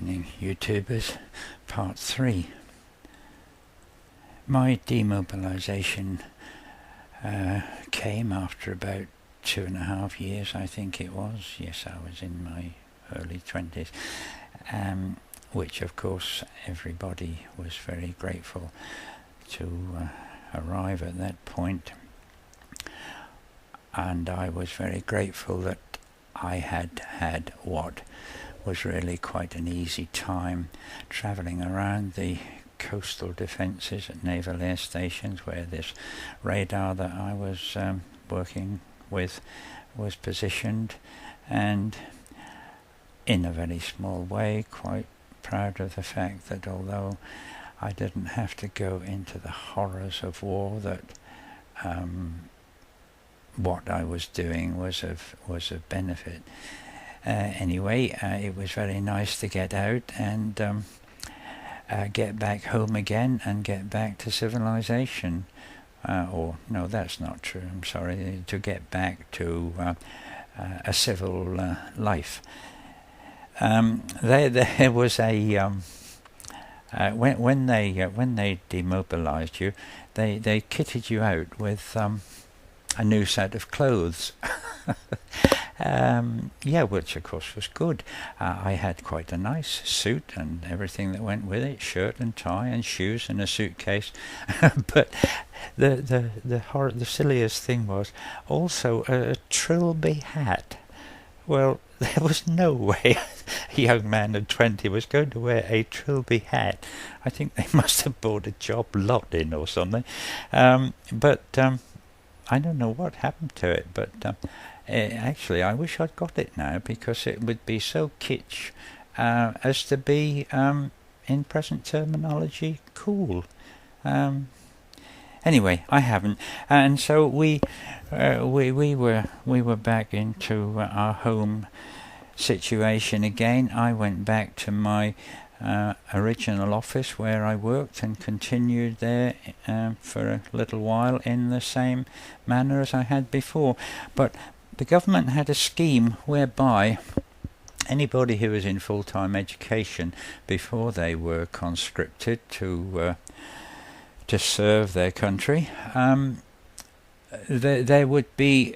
evening, YouTubers. Part 3. My demobilisation came after about 2.5 years, I think it was. Yes, I was in my early 20s, which of course everybody was very grateful to arrive at that point. And I was very grateful that I had had what was really quite an easy time travelling around the coastal defences at naval air stations, where this radar that I was working with was positioned, and in a very small way quite proud of the fact that although I didn't have to go into the horrors of war, that what I was doing was of benefit. Anyway, it was very nice to get out and get back home again and get back to civilization. Or no, that's not true. I'm sorry. To get back to a civil life. There was a when they demobilized you, they kitted you out with a new set of clothes. Which of course was good. I had quite a nice suit and everything that went with it, shirt and tie and shoes and a suitcase. But the silliest thing was also a Trilby hat. Well, there was no way a young man of 20 was going to wear a Trilby hat. I think they must have bought a job lot in or something. But I don't know what happened to it, but actually I wish I'd got it now, because it would be so kitsch as to be, in present terminology, cool. Anyway, I haven't, and so we were back into our home situation again. I went back to my original office where I worked and continued there for a little while in the same manner as I had before. But the government had a scheme whereby anybody who was in full-time education before they were conscripted to serve their country, there would be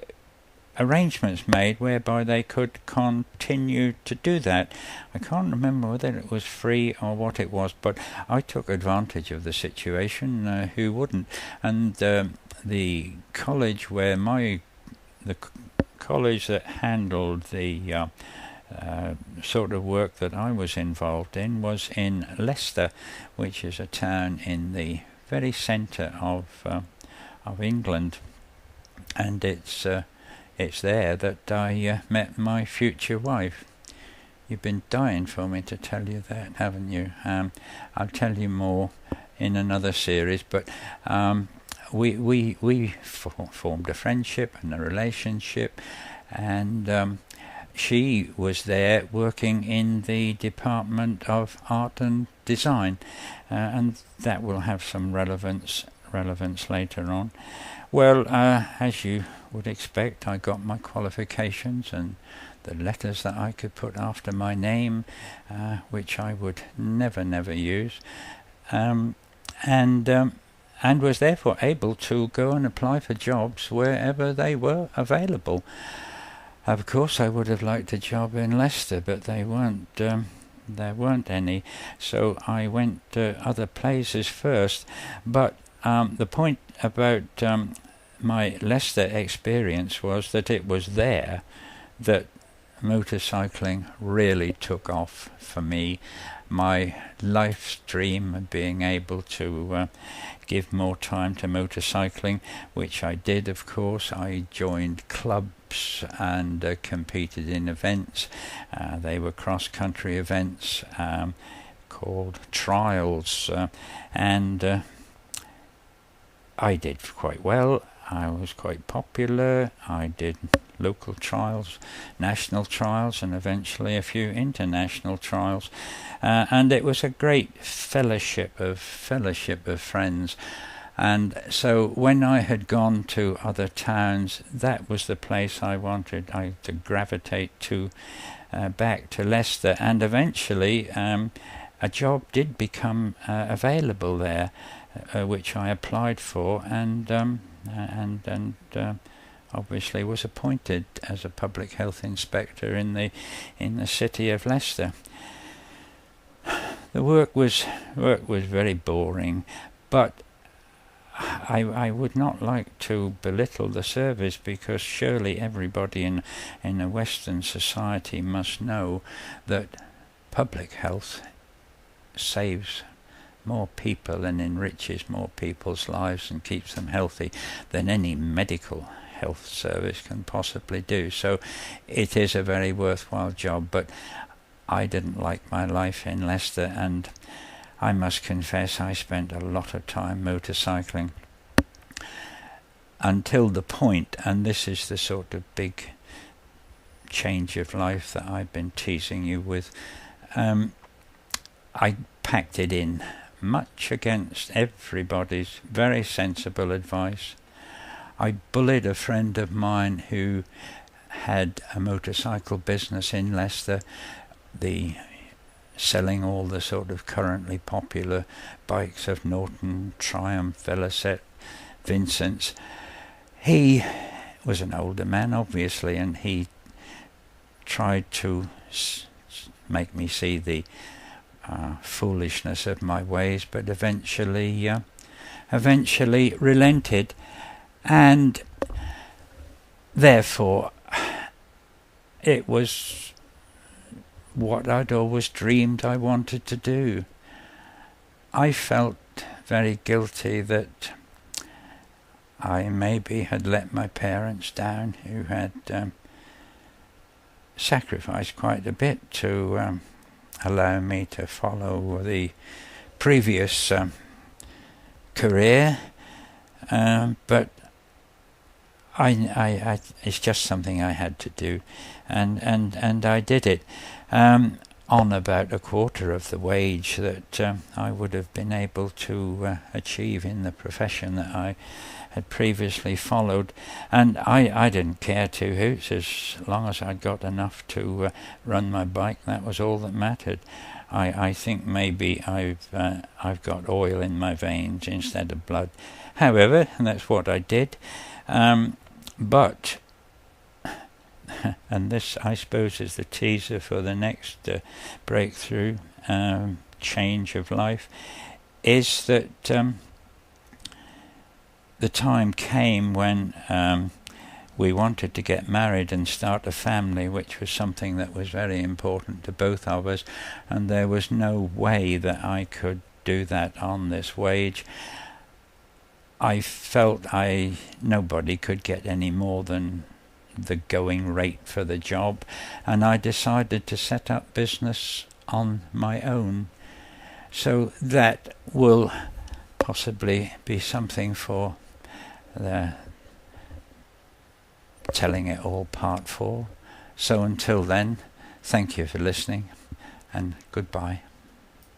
arrangements made whereby they could continue to do that. I can't remember whether it was free or what it was, but I took advantage of the situation. Who wouldn't? And the college where the college that handled the sort of work that I was involved in was in Leicester, which is a town in the very centre of England, and it's there that I met my future wife. You've been dying for me to tell you that, haven't you? I'll tell you more in another series, but we formed a friendship and a relationship, and she was there working in the Department of Art and Design, and that will have some relevance later on. Well, as you would expect, I got my qualifications and the letters that I could put after my name, which I would never use, and was therefore able to go and apply for jobs wherever they were available. Of course, I would have liked a job in Leicester, but there weren't any, so I went to other places first. But the point about my Leicester experience was that it was there that motorcycling really took off for me. My life's dream of being able to give more time to motorcycling, which I did, of course. I joined clubs and competed in events. They were cross-country events called trials, and I did quite well. I was quite popular. I did local trials, national trials, and eventually a few international trials. And it was a great fellowship of friends. And so when I had gone to other towns, that was the place I wanted to gravitate to, back to Leicester. And eventually a job did become available there, which I applied for, and obviously was appointed as a public health inspector in the city of Leicester. The work was very boring, but I would not like to belittle the service, because surely everybody in a Western society must know that public health saves more people and enriches more people's lives and keeps them healthy than any medical health service can possibly do. So it is a very worthwhile job, but I didn't like my life in Leicester, and I must confess I spent a lot of time motorcycling until the point, and this is the sort of big change of life that I've been teasing you with. I packed it in, much against everybody's very sensible advice. I bullied a friend of mine who had a motorcycle business in Leicester, selling all the sort of currently popular bikes of Norton, Triumph, Velocette, Vincent's. He was an older man, obviously, and he tried to make me see the foolishness of my ways, but eventually relented, and therefore it was what I'd always dreamed I wanted to do. I felt very guilty that I maybe had let my parents down, who had sacrificed quite a bit to allow me to follow the previous career, but I it's just something I had to do, and I did it on about a quarter of the wage that I would have been able to achieve in the profession that I had previously followed, and I didn't care two hoots as long as I'd got enough to run my bike. That was all that mattered. I think maybe I've got oil in my veins instead of blood. However, that's what I did. But, and this I suppose is the teaser for the next breakthrough change of life, is that the time came when we wanted to get married and start a family, which was something that was very important to both of us, and there was no way that I could do that on this wage. I felt nobody could get any more than the going rate for the job, and I decided to set up business on my own. So that will possibly be something for the Telling It All Part 4. So until then, thank you for listening, and goodbye.